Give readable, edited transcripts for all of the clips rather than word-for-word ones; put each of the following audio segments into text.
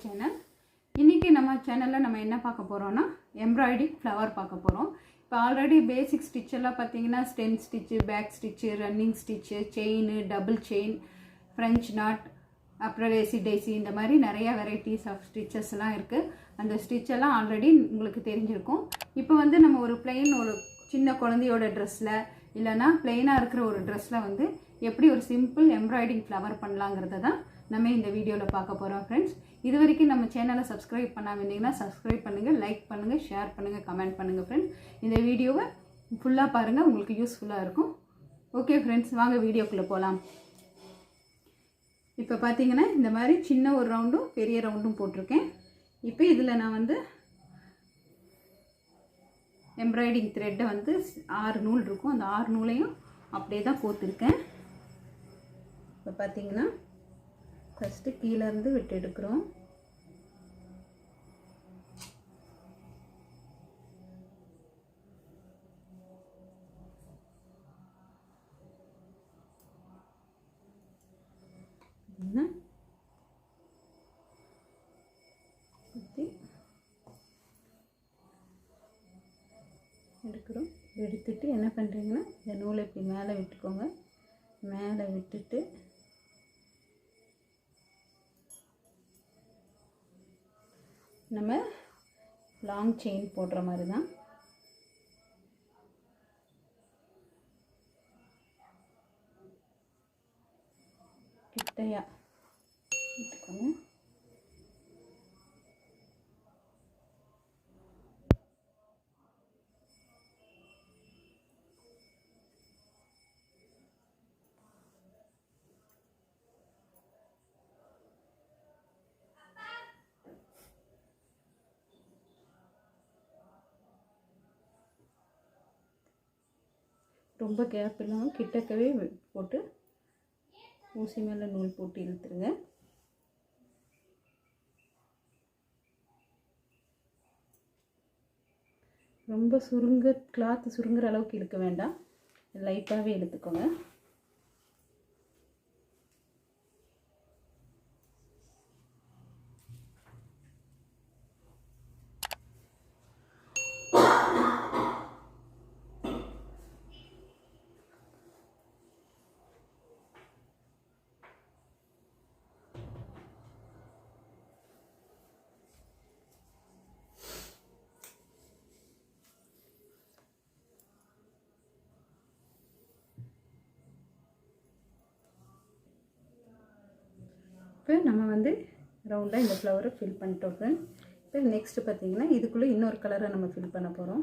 Channel. இன்னைக்கு நம்ம சேனல்ல நம்ம என்ன பார்க்க போறோம்னா எம்ப்ராய்டரி ஃப்ளவர் பார்க்க போறோம். இப்போ ஆல்ரெடி பேசிக் ஸ்டிட்ச் எல்லாம் பார்த்தீங்கன்னா stem stitch, back stitch, running stitch, chain, double chain, French knot, அப்புறம் லேசிடைசி, இந்த மாதிரி நிறைய வெரைட்டிஸ் ஆஃப் ஸ்டிச்சஸ் எல்லாம் இருக்குது. அந்த ஸ்டிச் எல்லாம் ஆல்ரெடி உங்களுக்கு தெரிஞ்சிருக்கும். இப்போ வந்து நம்ம ஒரு பிளெயின் ஒரு சின்ன குழந்தையோட ட்ரெஸ்ஸில் இல்லைனா பிளெயினாக இருக்கிற ஒரு ட்ரெஸ்ஸில் வந்து எப்படி ஒரு சிம்பிள் எம்ப்ராய்டிங் ஃப்ளவர் பண்ணலாங்கிறத தான் நம்ம இந்த வீடியோவில் பார்க்க போகிறோம் ஃப்ரெண்ட்ஸ். இது வரைக்கும் நம்ம சேனலை சப்ஸ்கிரைப் பண்ணாமல் இருந்தீங்கன்னா சப்ஸ்கிரைப் பண்ணுங்கள், லைக் பண்ணுங்கள், ஷேர் பண்ணுங்கள், கமெண்ட் பண்ணுங்கள் ஃப்ரெண்ட்ஸ். இந்த வீடியோவை ஃபுல்லாக பாருங்கள், உங்களுக்கு யூஸ்ஃபுல்லாக இருக்கும். ஓகே ஃப்ரெண்ட்ஸ், வாங்க வீடியோக்குள்ளே போகலாம். இப்போ பார்த்தீங்கன்னா இந்த மாதிரி சின்ன ஒரு ரவுண்டும் பெரிய ரவுண்டும் போட்டிருக்கேன். இப்போ இதில் நான் வந்து எம்ப்ராய்டிங் த்ரெட்டை வந்து 6 நூல் இருக்கும், அந்த 6 நூலையும் அப்படியே தான் கோர்த்துருக்கேன். இப்போ பார்த்தீங்கன்னா ஃபஸ்ட்டு கீழேருந்து விட்டு எடுக்கிறோம். எடுக்கிறோம். எடுத்துட்டு என்ன பண்ணுறீங்கன்னா இந்த நூலை இப்படி மேலே விட்டுக்கோங்க. மேலே விட்டுட்டு நம்ம லாங் செயின் போடுற மாதிரி தான் கிட்டையா விட்டுக்கோங்க. ரொம்ப கேப் இல்லாமல் கிட்டக்கவே போட்டு ஊசி மேலே நூல் போட்டு இழுத்துருங்க. ரொம்ப கிளாத்து சுருங்குற அளவுக்கு இழுக்க வேண்டாம், லைட்டாகவே இழுத்துக்கோங்க. இப்போ நம்ம வந்து ரவுண்டாக இந்த ஃப்ளவரை ஃபில் பண்ணிட்டோம். இப்போ நெக்ஸ்ட்டு பார்த்திங்கன்னா இதுக்குள்ளே இன்னொரு கலரை நம்ம ஃபில் பண்ண போகிறோம்.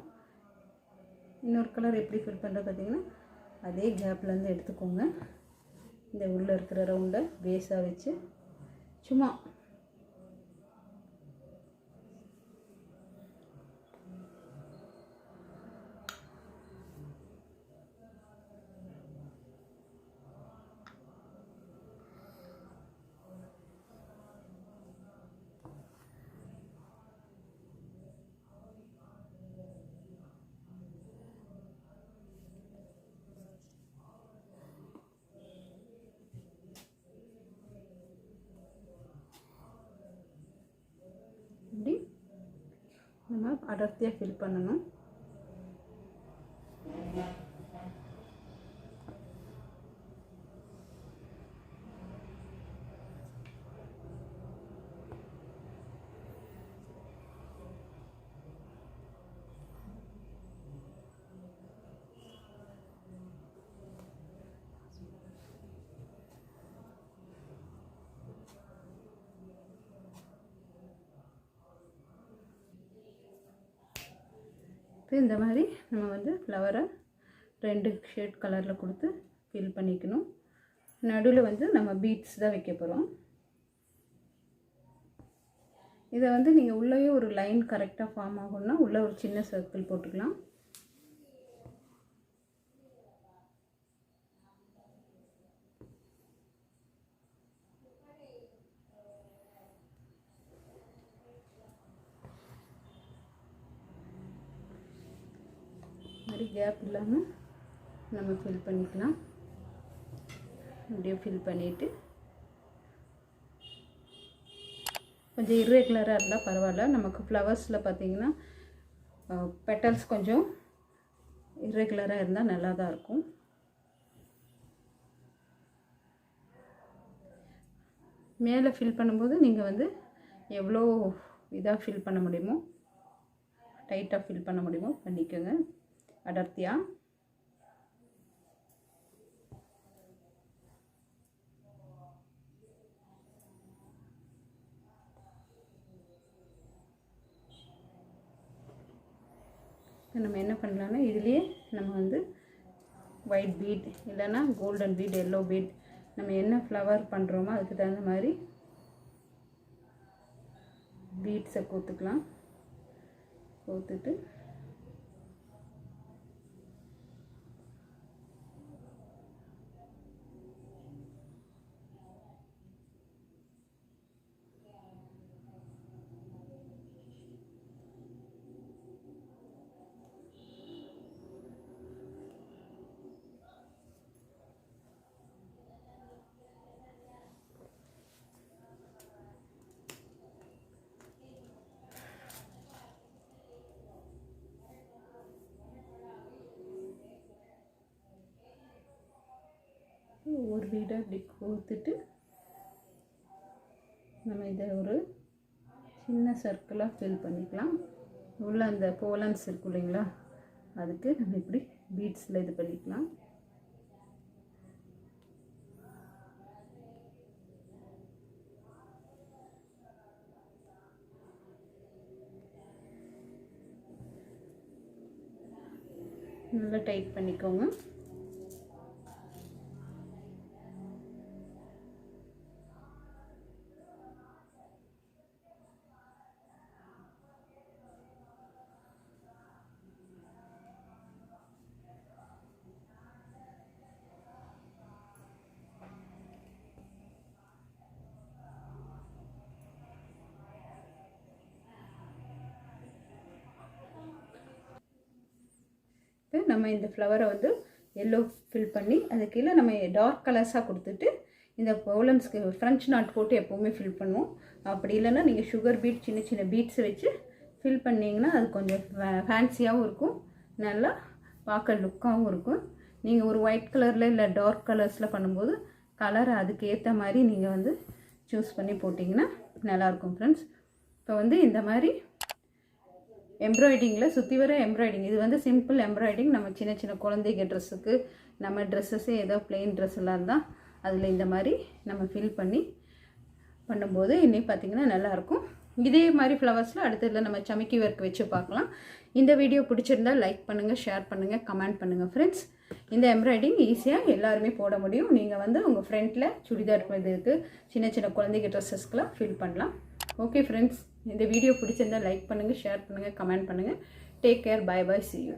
இன்னொரு கலர் எப்படி ஃபில் பண்ணுறது பார்த்திங்கன்னா அதே கேப்லேருந்து எடுத்துக்கோங்க. இந்த உள்ளே இருக்கிற ரவுண்டை பேஸாக வச்சு சும்மா இப்படி நம்ம அடர்த்தியாக ஃபில் பண்ணணும். இப்போ இந்த மாதிரி நம்ம வந்து ஃப்ளவரை 2 ஷேட் கலரில் கொடுத்து ஃபில் பண்ணிக்கணும். நடுவில் வந்து நம்ம பீட்ஸ் தான் வைக்க போகிறோம். இதை வந்து நீங்கள் உள்ளேயே ஒரு லைன் கரெக்டாக ஃபார்ம் ஆகும்னா உள்ளே ஒரு சின்ன சர்க்கிள் போட்டுக்கலாம். மாதிரி கேப் இல்லாமல் நம்ம ஃபில் பண்ணிக்கலாம். அப்படியே ஃபில் பண்ணிவிட்டு கொஞ்சம் இர்ரெகுலராக இருந்தால் பரவாயில்ல. நமக்கு ஃப்ளவர்ஸில் பார்த்திங்கன்னா பெட்டல்ஸ் கொஞ்சம் இர்ரெகுலராக இருந்தால் நல்லா தான் இருக்கும். மேலே ஃபில் பண்ணும்போது நீங்கள் வந்து எவ்வளோ இதாக ஃபில் பண்ண முடியுமோ, டைட்டாக ஃபில் பண்ண முடியுமோ பண்ணிக்கோங்க அடர்த்தியாக. நம்ம என்ன பண்ணலான்னா இதுலேயே நம்ம வந்து ஒயிட் பீட் இல்லைன்னா கோல்டன் பீட், எல்லோ பீட், நம்ம என்ன ஃப்ளவர் பண்ணுறோமோ அதுக்கு தகுந்த மாதிரி பீட்ஸை கோத்துக்கலாம். கோத்துட்டு ஒரு பீடாக இப்படி கோத்துட்டு நம்ம இதை ஒரு சின்ன சர்க்கிளாக ஃபில் பண்ணிக்கலாம். உள்ள அந்த போலன்ஸ் இருக்கும் இல்லைங்களா, அதுக்கு நம்ம இப்படி பீட்ஸில் இது பண்ணிக்கலாம். நல்லா டைட் பண்ணிக்கோங்க. நம்ம இந்த ஃப்ளவரை வந்து எல்லோ ஃபில் பண்ணி அது கீழே நம்ம டார்க் கலர்ஸாக கொடுத்துட்டு இந்த போலன்ஸ்க்கு ஃப்ரெஞ்ச் நாட் போட்டு எப்போவுமே ஃபில் பண்ணுவோம். அப்படி இல்லைன்னா நீங்கள் சுகர் பீட் சின்ன சின்ன பீட்ஸை வச்சு ஃபில் பண்ணிங்கன்னா அது கொஞ்சம் ஃபேன்சியாகவும் இருக்கும், நல்லா பார்க்க லுக்காகவும் இருக்கும். நீங்கள் ஒரு ஒயிட் கலரில் இல்லை டார்க் கலர்ஸில் பண்ணும்போது கலரை அதுக்கு ஏற்ற மாதிரி நீங்கள் வந்து சூஸ் பண்ணி போட்டிங்கன்னா நல்லாயிருக்கும் ஃப்ரெண்ட்ஸ். இப்போ வந்து இந்த மாதிரி எம்ப்ராய்டிங்கில் சுற்றி வர எம்ப்ராய்டிங், இது வந்து சிம்பிள் எம்ப்ராய்டிங். நம்ம சின்ன சின்ன குழந்தைங்க ட்ரெஸ்ஸுக்கு, நம்ம ட்ரெஸ்ஸஸே ஏதோ பிளெயின் ட்ரெஸ் எல்லாம் இருந்தால் அதில் இந்த மாதிரி நம்ம ஃபில் பண்ணி பண்ணும்போது இன்னும் பார்த்திங்கன்னா நல்லாயிருக்கும். இதே மாதிரி ஃப்ளவர்ஸில் அடுத்ததில் நம்ம சமிக்கி ஒர்க் வச்சு பார்க்கலாம். இந்த வீடியோ பிடிச்சிருந்தால் லைக் பண்ணுங்கள், ஷேர் பண்ணுங்கள், கமெண்ட் பண்ணுங்கள் ஃப்ரெண்ட்ஸ். இந்த எம்ப்ராய்டிங் ஈஸியாக எல்லாருமே போட முடியும். நீங்கள் வந்து உங்கள் ஃப்ரண்ட்டில் சுடிதார் இதுக்கு சின்ன சின்ன குழந்தைங்க ட்ரெஸ்ஸஸ்க்கெலாம் ஃபில் பண்ணலாம். ஓகே ஃப்ரெண்ட்ஸ், இந்த வீடியோ பிடிச்சிருந்தால் லைக் பண்ணுங்கள், ஷேர் பண்ணுங்கள், கமெண்ட் பண்ணுங்கள். Take care, bye bye, see you.